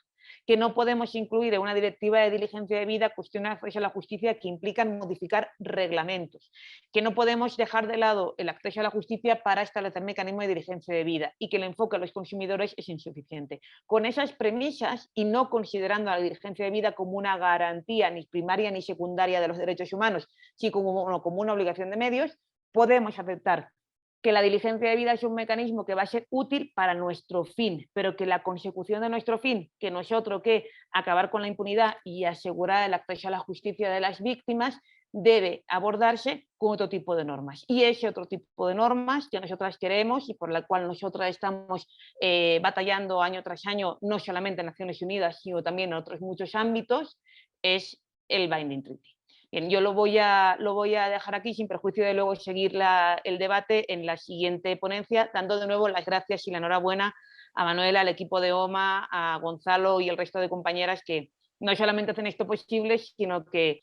que no podemos incluir en una directiva de diligencia debida cuestiones de acceso a la justicia que implican modificar reglamentos, que no podemos dejar de lado el acceso a la justicia para establecer mecanismos de diligencia debida y que el enfoque a los consumidores es insuficiente. Con esas premisas y no considerando a la diligencia debida como una garantía ni primaria ni secundaria de los derechos humanos, sino como una obligación de medios, podemos aceptar que la diligencia debida es un mecanismo que va a ser útil para nuestro fin, pero que la consecución de nuestro fin, que no es otro que acabar con la impunidad y asegurar el acceso a la justicia de las víctimas, debe abordarse con otro tipo de normas. Y ese otro tipo de normas que nosotras queremos y por la cual nosotras estamos batallando año tras año, no solamente en Naciones Unidas, sino también en otros muchos ámbitos, es el Binding Treaty. Bien, yo lo voy a dejar aquí sin perjuicio de luego seguir el debate en la siguiente ponencia, dando de nuevo las gracias y la enhorabuena a Manuela, al equipo de OMA, a Gonzalo y el resto de compañeras que no solamente hacen esto posible, sino que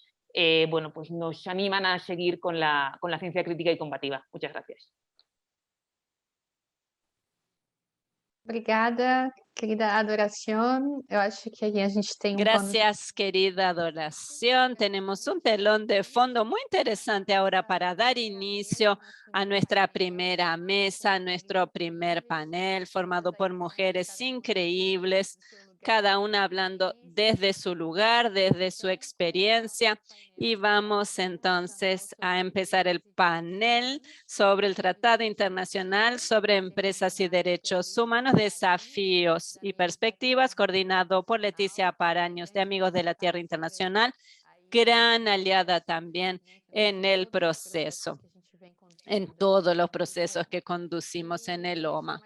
bueno, pues nos animan a seguir con la ciencia crítica y combativa. Muchas gracias. Obrigada, querida Adoración. Eu acho que aí a gente tem Gracias, querida Adoración. Tenemos un telón de fondo muy interesante ahora para dar inicio a nuestra primera mesa, nuestro primer panel, formado por mujeres increíbles, cada una hablando desde su lugar, desde su experiencia. Y vamos entonces a empezar el panel sobre el Tratado Internacional sobre Empresas y Derechos Humanos, Desafíos y Perspectivas, coordinado por Leticia Paraños, de Amigos de la Tierra Internacional, gran aliada también en el proceso, en todos los procesos que conducimos en el OMA.